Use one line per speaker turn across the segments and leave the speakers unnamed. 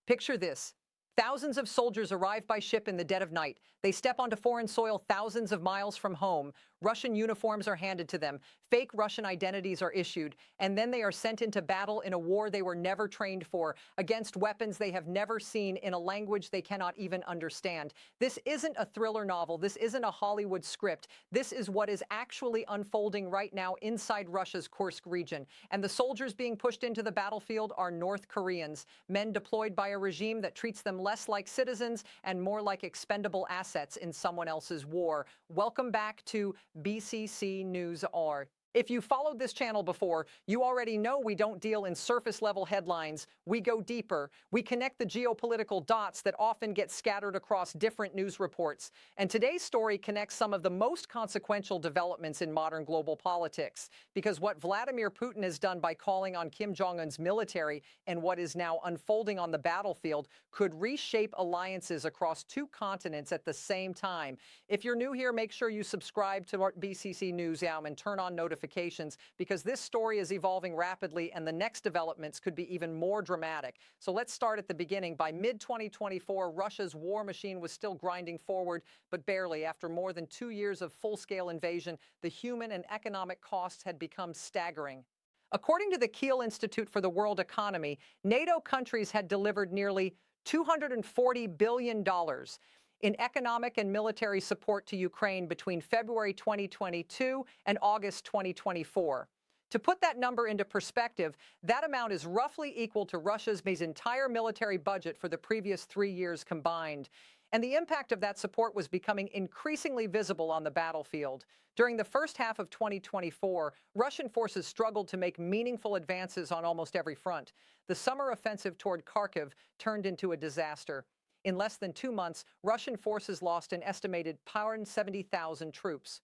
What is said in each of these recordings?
Picture this. Thousands of soldiers arrive by ship in the dead of night. They step onto foreign soil thousands of miles from home. Russian uniforms are handed to them. Fake Russian identities are issued. And then they are sent into battle in a war they were never trained for, against weapons they have never seen, in a language they cannot even understand. This isn't a thriller novel. This isn't a Hollywood script. This is what is actually unfolding right now inside Russia's Kursk region. And the soldiers being pushed into the battlefield are North Koreans, men deployed by a regime that treats them less like citizens and more like expendable assets in someone else's war. Welcome back to BCC News R. If you followed this channel before, you already know we don't deal in surface-level headlines. We go deeper. We connect the geopolitical dots that often get scattered across different news reports. And today's story connects some of the most consequential developments in modern global politics. Because what Vladimir Putin has done by calling on Kim Jong-un's military and what is now unfolding on the battlefield could reshape alliances across two continents at the same time. If you're new here, make sure you subscribe to our BCC News and turn on notifications, because this story is evolving rapidly and the next developments could be even more dramatic. So let's start at the beginning. By mid-2024, Russia's war machine was still grinding forward, but barely. After more than 2 years of full-scale invasion, the human and economic costs had become staggering. According to the Kiel Institute for the World Economy, NATO countries had delivered nearly $240 billion in economic and military support to Ukraine between February 2022 and August 2024. To put that number into perspective, that amount is roughly equal to Russia's entire military budget for the previous 3 years combined. And the impact of that support was becoming increasingly visible on the battlefield. During the first half of 2024, Russian forces struggled to make meaningful advances on almost every front. The summer offensive toward Kharkiv turned into a disaster. In less than 2 months, Russian forces lost an estimated 170,000 troops.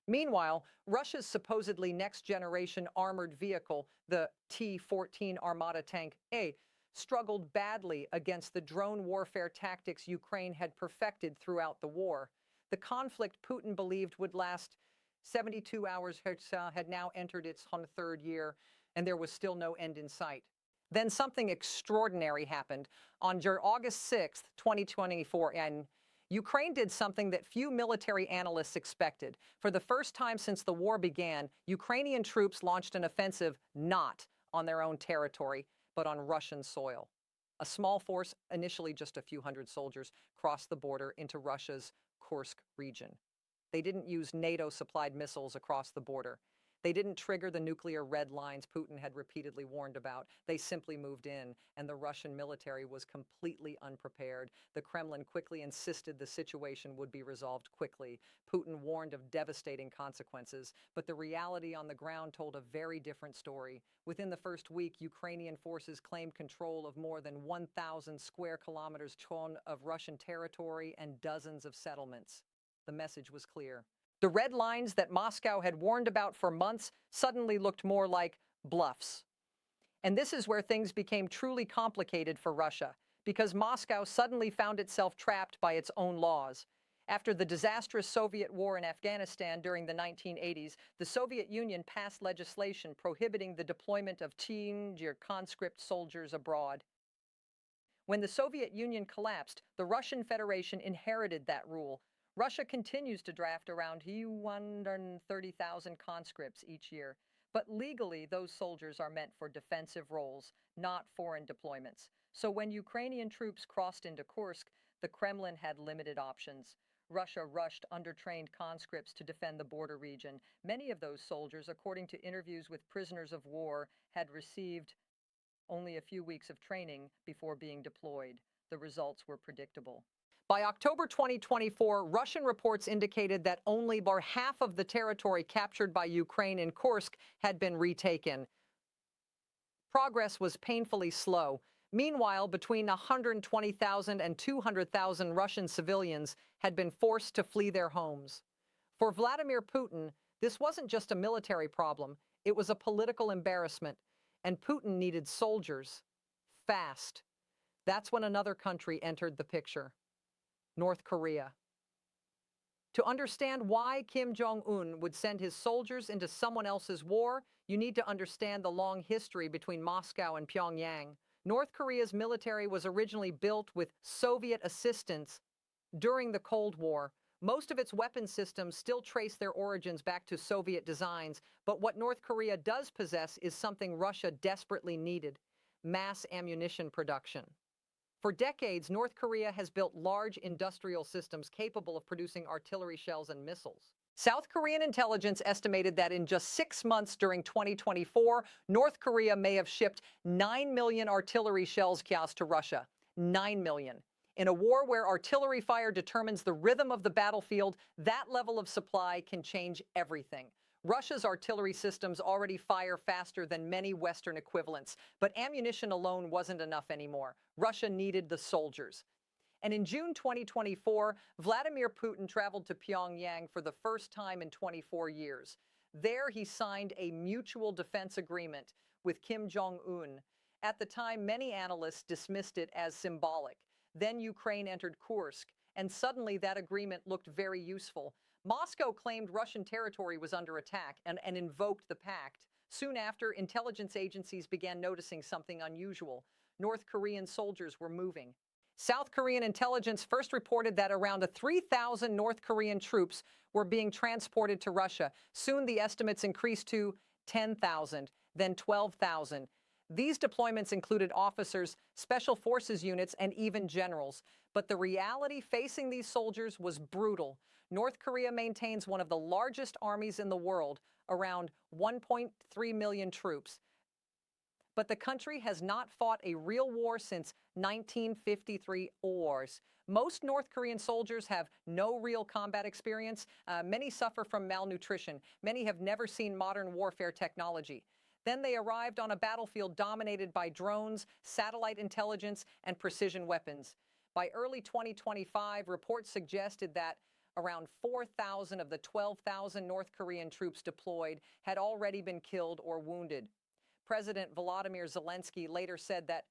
Meanwhile, Russia's supposedly next-generation armored vehicle, the T-14 Armata Tank A, struggled badly against the drone warfare tactics Ukraine had perfected throughout the war. The conflict Putin believed would last 72 hours had now entered its 3rd year, and there was still no end in sight. Then something extraordinary happened. On August 6th, 2024, and Ukraine did something that few military analysts expected. For the first time since the war began, Ukrainian troops launched an offensive not on their own territory, but on Russian soil. A small force, initially just a few hundred soldiers, crossed the border into Russia's Kursk region. They didn't use NATO-supplied missiles across the border. They didn't trigger the nuclear red lines Putin had repeatedly warned about. They simply moved in, and the Russian military was completely unprepared. The Kremlin quickly insisted the situation would be resolved quickly. Putin warned of devastating consequences, but the reality on the ground told a very different story. Within the first week, Ukrainian forces claimed control of more than 1,000 square kilometers of Russian territory and dozens of settlements. The message was clear. The red lines that Moscow had warned about for months suddenly looked more like bluffs. And this is where things became truly complicated for Russia, because Moscow suddenly found itself trapped by its own laws. After the disastrous Soviet war in Afghanistan during the 1980s, the Soviet Union passed legislation prohibiting the deployment of conscript soldiers abroad. When the Soviet Union collapsed, the Russian Federation inherited that rule. Russia continues to draft around 130,000 conscripts each year, but legally those soldiers are meant for defensive roles, not foreign deployments. So when Ukrainian troops crossed into Kursk, the Kremlin had limited options. Russia rushed undertrained conscripts to defend the border region. Many of those soldiers, according to interviews with prisoners of war, had received only a few weeks of training before being deployed. The results were predictable. By October 2024, Russian reports indicated that only about half of the territory captured by Ukraine in Kursk had been retaken. Progress was painfully slow. Meanwhile, between 120,000 and 200,000 Russian civilians had been forced to flee their homes. For Vladimir Putin, this wasn't just a military problem, it was a political embarrassment, and Putin needed soldiers. Fast. That's when another country entered the picture. North Korea. To understand why Kim Jong-un would send his soldiers into someone else's war, you need to understand the long history between Moscow and Pyongyang. North Korea's military was originally built with Soviet assistance during the Cold War. Most of its weapon systems still trace their origins back to Soviet designs, but what North Korea does possess is something Russia desperately needed: mass ammunition production. For decades, North Korea has built large industrial systems capable of producing artillery shells and missiles. South Korean intelligence estimated that in just 6 months during 2024, North Korea may have shipped 9 million artillery shells to Russia. 9 million. In a war where artillery fire determines the rhythm of the battlefield, that level of supply can change everything. Russia's artillery systems already fire faster than many Western equivalents, but ammunition alone wasn't enough anymore. Russia needed the soldiers. And in June 2024, Vladimir Putin traveled to Pyongyang for the first time in 24 years. There, he signed a mutual defense agreement with Kim Jong-un. At the time, many analysts dismissed it as symbolic. Then Ukraine entered Kursk, and suddenly that agreement looked very useful. Moscow claimed Russian territory was under attack and invoked the pact. Soon after, intelligence agencies began noticing something unusual. North Korean soldiers were moving. South Korean intelligence first reported that around 3,000 North Korean troops were being transported to Russia. Soon the estimates increased to 10,000, then 12,000. These deployments included officers, special forces units, and even generals. But the reality facing these soldiers was brutal. North Korea maintains one of the largest armies in the world, around 1.3 million troops. But the country has not fought a real war since 1953 wars. Most North Korean soldiers have no real combat experience. Many suffer from malnutrition. Many have never seen modern warfare technology. Then they arrived on a battlefield dominated by drones, satellite intelligence, and precision weapons. By early 2025, reports suggested that around 4,000 of the 12,000 North Korean troops deployed had already been killed or wounded. President Volodymyr Zelensky later said that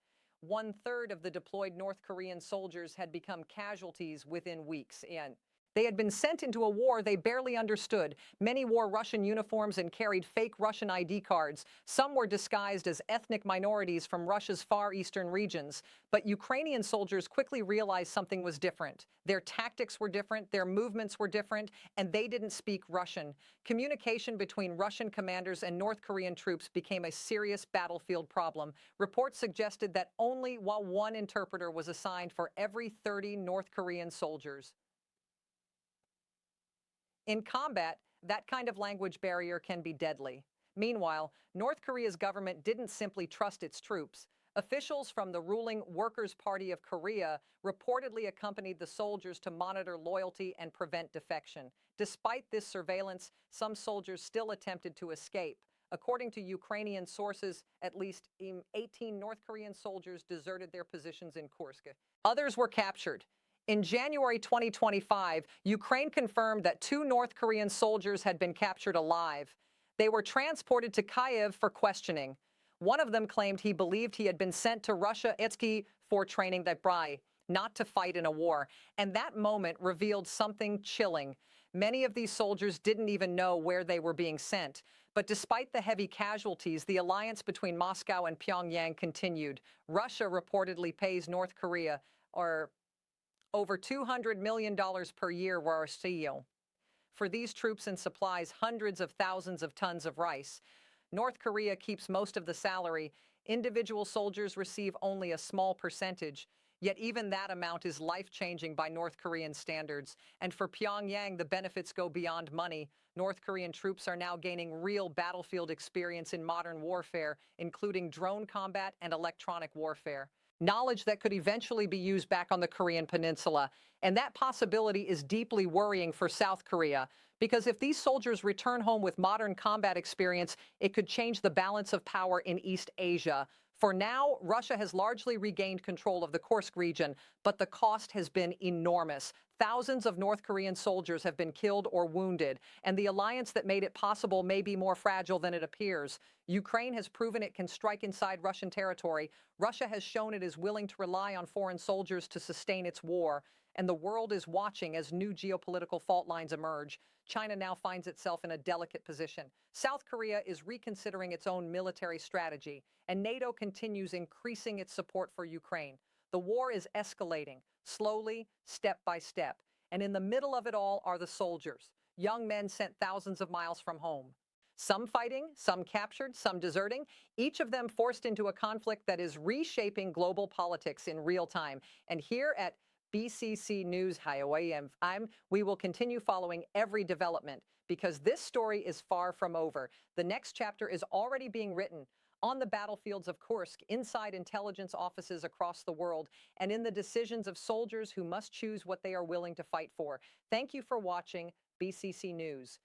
1/3 of the deployed North Korean soldiers had become casualties within weeks, and they had been sent into a war they barely understood. Many wore Russian uniforms and carried fake Russian ID cards. Some were disguised as ethnic minorities from Russia's far eastern regions. But Ukrainian soldiers quickly realized something was different. Their tactics were different, their movements were different, and they didn't speak Russian. Communication between Russian commanders and North Korean troops became a serious battlefield problem. Reports suggested that only one interpreter was assigned for every 30 North Korean soldiers. In combat, that kind of language barrier can be deadly. Meanwhile, North Korea's government didn't simply trust its troops. Officials from the ruling Workers' Party of Korea reportedly accompanied the soldiers to monitor loyalty and prevent defection. Despite this surveillance, some soldiers still attempted to escape. According to Ukrainian sources, at least 18 North Korean soldiers deserted their positions in Kursk. Others were captured. In January 2025, Ukraine confirmed that 2 North Korean soldiers had been captured alive. They were transported to Kyiv for questioning. One of them claimed he believed he had been sent to Russia for training not to fight in a war. And that moment revealed something chilling. Many of these soldiers didn't even know where they were being sent. But despite the heavy casualties, the alliance between Moscow and Pyongyang continued. Russia reportedly pays North Korea over $200 million per year for these troops and supplies hundreds of thousands of tons of rice. North Korea keeps most of the salary. Individual soldiers receive only a small percentage. Yet even that amount is life-changing by North Korean standards. And for Pyongyang, the benefits go beyond money. North Korean troops are now gaining real battlefield experience in modern warfare, including drone combat and electronic warfare. Knowledge that could eventually be used back on the Korean peninsula. And that possibility is deeply worrying for South Korea, because if these soldiers return home with modern combat experience, it could change the balance of power in East Asia. For now, Russia has largely regained control of the Kursk region, but the cost has been enormous. Thousands of North Korean soldiers have been killed or wounded, and the alliance that made it possible may be more fragile than it appears. Ukraine has proven it can strike inside Russian territory. Russia has shown it is willing to rely on foreign soldiers to sustain its war. and the world is watching as new geopolitical fault lines emerge. China now finds itself in a delicate position. South Korea is reconsidering its own military strategy, and NATO continues increasing its support for Ukraine. The war is escalating, slowly, step by step. And in the middle of it all are the soldiers, young men sent thousands of miles from home. Some fighting, some captured, some deserting, each of them forced into a conflict that is reshaping global politics in real time. And here at BCC News, we will continue following every development because this story is far from over. The next chapter is already being written on the battlefields of Kursk, inside intelligence offices across the world, and in the decisions of soldiers who must choose what they are willing to fight for. Thank you for watching BCC News.